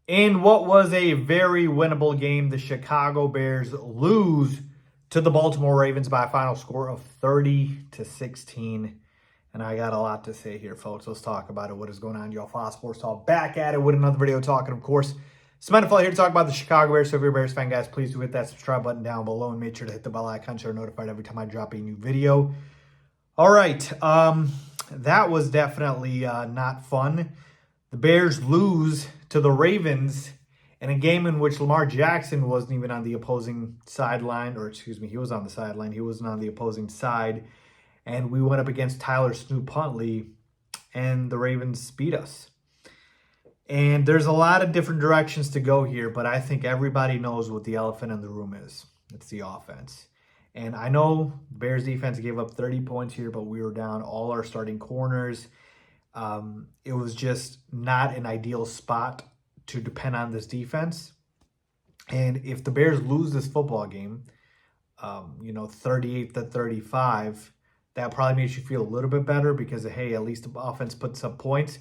In what was a very winnable game, the Chicago Bears lose to the Baltimore Ravens by a final score of 30-16. And I got a lot to say here, folks. Let's talk about it. What is going on? Y'all, Faiz Sports Talk back at it with another video talking, of course, some NFL here to talk about the Chicago Bears. So if you're a Bears fan, guys, please do hit that subscribe button down below and make sure to hit the bell icon so you're notified every time I drop a new video. All right. That was definitely not fun. The Bears lose to the Ravens in a game in which Lamar Jackson wasn't even on the opposing sideline, or excuse me, he was on the sideline. He wasn't on the opposing side. And we went up against Tyler Snoop Huntley, and the Ravens beat us. And there's a lot of different directions to go here, but I think everybody knows what the elephant in the room is. It's the offense. And I know Bears defense gave up 30 points here, but we were down all our starting corners. It was just not an ideal spot to depend on this defense. And if the Bears lose this football game, 38-35, that probably makes you feel a little bit better because, hey, at least the offense puts up points.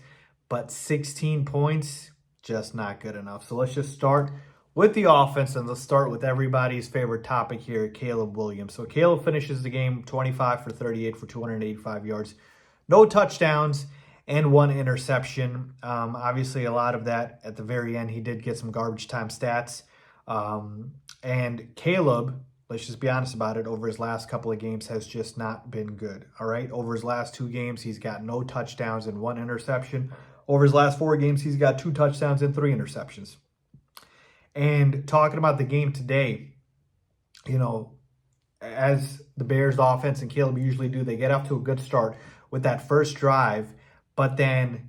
But 16 points, just not good enough. So let's just start with the offense, and let's start with everybody's favorite topic here, Caleb Williams. So Caleb finishes the game 25 for 38 for 285 yards. No touchdowns and one interception. Obviously, a lot of that at the very end. He did get some garbage time stats. And Caleb, let's just be honest about it, over his last couple of games has just not been good. All right, over his last 2 games, he's got no touchdowns and 1 interception. Over his last 4 games, he's got 2 touchdowns and 3 interceptions. And talking about the game today, as the Bears offense and Caleb usually do, they get off to a good start with that first drive, but then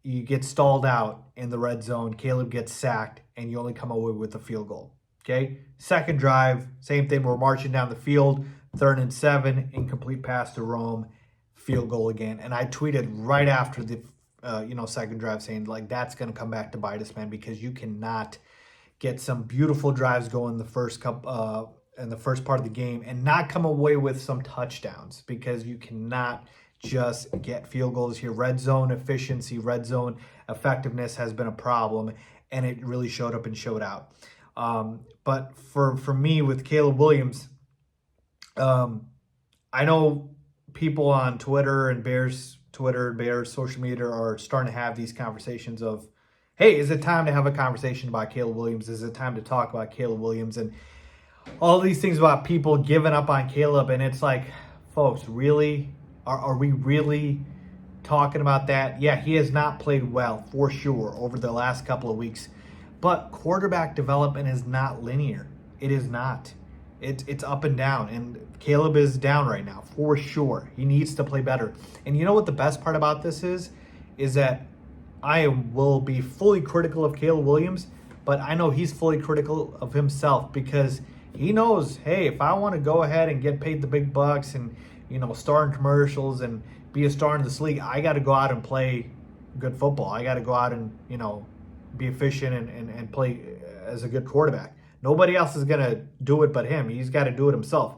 you get stalled out in the red zone. Caleb gets sacked, and you only come away with a field goal. Okay? Second drive, same thing. We're marching down the field, 3rd and 7, incomplete pass to Rome, field goal again. And I tweeted right after the second drive saying, like, that's going to come back to bite us, man, because you cannot get some beautiful drives going in the first part of the game and not come away with some touchdowns, because you cannot just get field goals here. Red zone efficiency, red zone effectiveness has been a problem, and it really showed up and showed out. But for me with Caleb Williams, I know people on Twitter and Bears social media are starting to have these conversations of, hey, is it time to have a conversation about Caleb Williams? Is it time to talk about Caleb Williams? And all these things about people giving up on Caleb. And it's like, folks, really? Are we really talking about that? Yeah, he has not played well, for sure, over the last couple of weeks. But quarterback development is not linear. It is not. It's up and down. And Caleb is down right now, for sure. He needs to play better. And you know what the best part about this is? Is that I will be fully critical of Caleb Williams, but I know he's fully critical of himself, because he knows, hey, if I want to go ahead and get paid the big bucks and, star in commercials and be a star in this league, I got to go out and play good football. I got to go out and, be efficient and play as a good quarterback. Nobody else is going to do it but him. He's got to do it himself.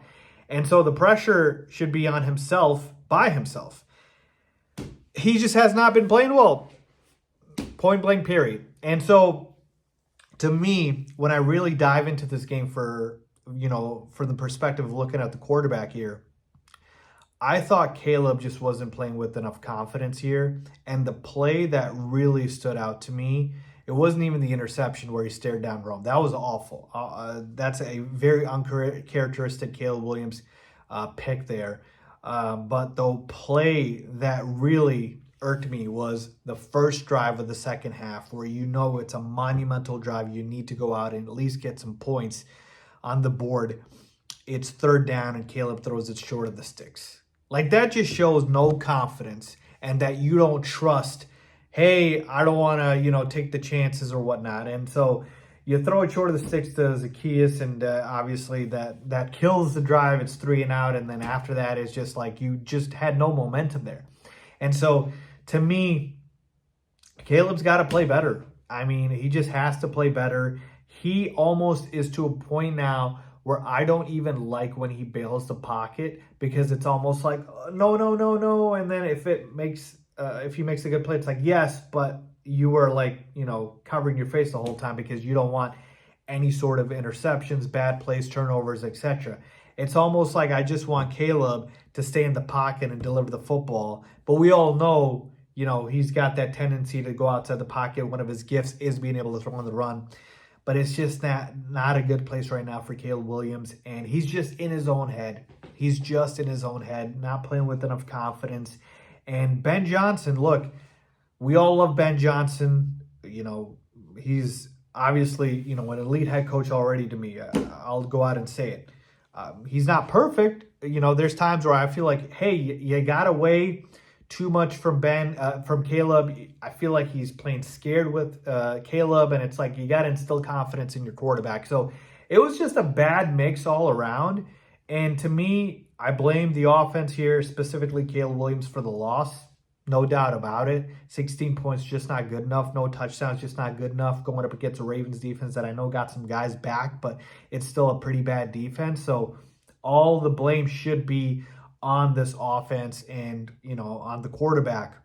And so the pressure should be on himself by himself. He just has not been playing well. Point blank, period. And so, to me, when I really dive into this game for the perspective of looking at the quarterback here, I thought Caleb just wasn't playing with enough confidence here. And the play that really stood out to me, it wasn't even the interception where he stared down Rome. That was awful. That's a very uncharacteristic Caleb Williams pick there. But the play that really irked me was the first drive of the second half, where it's a monumental drive. You need to go out and at least get some points on the board. It's 3rd down, and Caleb throws it short of the sticks. Like, that just shows no confidence, and that you don't trust, hey, I don't want to, take the chances or whatnot. And so you throw it short of the sticks to Zacchaeus, and obviously that kills the drive. It's 3 and out, and then after that, it's just like you just had no momentum there. And so, to me, Caleb's got to play better. I mean, he just has to play better. He almost is to a point now where I don't even like when he bails the pocket, because it's almost like, no. And then if he makes a good play, it's like, yes, but you are like, covering your face the whole time because you don't want any sort of interceptions, bad plays, turnovers, etc. It's almost like I just want Caleb to stay in the pocket and deliver the football. But we all know, he's got that tendency to go outside the pocket. One of his gifts is being able to throw on the run. But it's just not a good place right now for Caleb Williams. And he's just in his own head. He's just in his own head, not playing with enough confidence. And Ben Johnson, look, we all love Ben Johnson. He's obviously, an elite head coach already to me. I'll go out and say it. He's not perfect. There's times where I feel like, hey, you got away too much from Caleb. I feel like he's playing scared with Caleb, and it's like you got to instill confidence in your quarterback. So it was just a bad mix all around. And to me, I blame the offense here, specifically Caleb Williams, for the loss. No doubt about it. 16 points, just not good enough. No touchdowns, just not good enough. Going up against a Ravens defense that I know got some guys back, but it's still a pretty bad defense. So all the blame should be on this offense and, on the quarterback.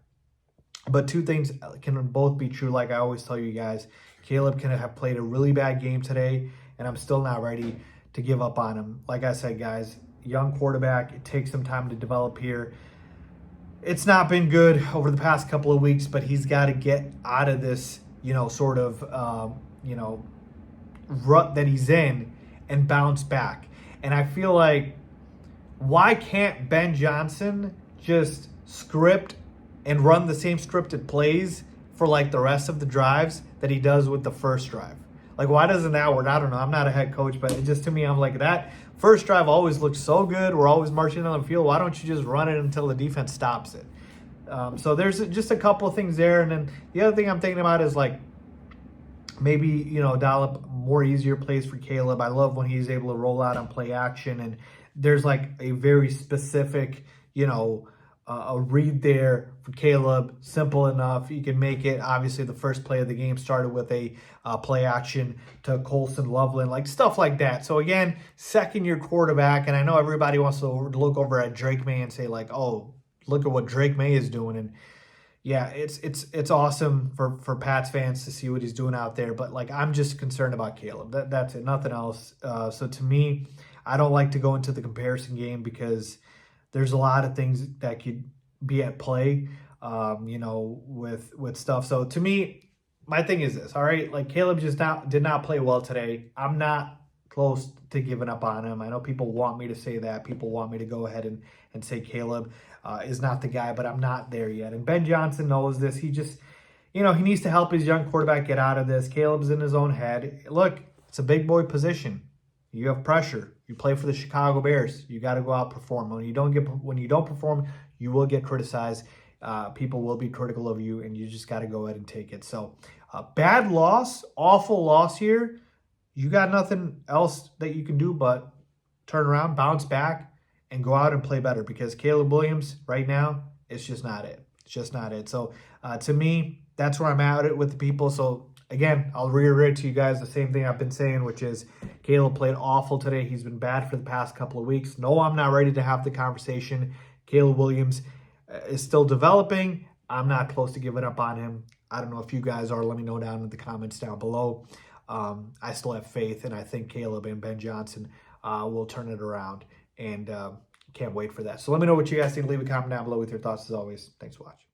But two things can both be true. Like I always tell you guys, Caleb can have played a really bad game today, and I'm still not ready to give up on him. Like I said, guys, young quarterback, it takes some time to develop here. It's not been good over the past couple of weeks, but he's got to get out of this, sort of, rut that he's in and bounce back. And I feel like, why can't Ben Johnson just script and run the same scripted plays for like the rest of the drives that he does with the first drive? Like, why doesn't that work? I don't know. I'm not a head coach, but it just, to me, I'm like, that first drive always looks so good. We're always marching on the field. Why don't you just run it until the defense stops it? So there's just a couple of things there. And then the other thing I'm thinking about is like maybe, dial up more easier plays for Caleb. I love when he's able to roll out on play action. And there's like a very specific, a read there for Caleb, simple enough. You can make it. Obviously, the first play of the game started with a play action to Colson Loveland, like stuff like that. So again, second-year quarterback, and I know everybody wants to look over at Drake May and say like, oh, look at what Drake May is doing. And yeah, it's awesome for Pats fans to see what he's doing out there. But like, I'm just concerned about Caleb. That's it, nothing else. So to me, I don't like to go into the comparison game because there's a lot of things that could be at play, with stuff. So to me, my thing is this, all right? Like Caleb did not play well today. I'm not close to giving up on him. I know people want me to say that. People want me to go ahead and say Caleb is not the guy, but I'm not there yet. And Ben Johnson knows this. He just, he needs to help his young quarterback get out of this. Caleb's in his own head. Look, it's a big boy position. You have pressure. You play for the Chicago Bears. You got to go out and perform. When you don't perform, you will get criticized. People will be critical of you, and you just got to go ahead and take it. So, bad loss, awful loss here. You got nothing else that you can do but turn around, bounce back, and go out and play better. Because Caleb Williams, right now, it's just not it. It's just not it. So, to me, that's where I'm at with the people. So, again, I'll reiterate to you guys the same thing I've been saying, which is Caleb played awful today. He's been bad for the past couple of weeks. No, I'm not ready to have the conversation. Caleb Williams is still developing. I'm not close to giving up on him. I don't know if you guys are. Let me know down in the comments down below. I still have faith, and I think Caleb and Ben Johnson will turn it around, and can't wait for that. So let me know what you guys think. Leave a comment down below with your thoughts as always. Thanks for watching.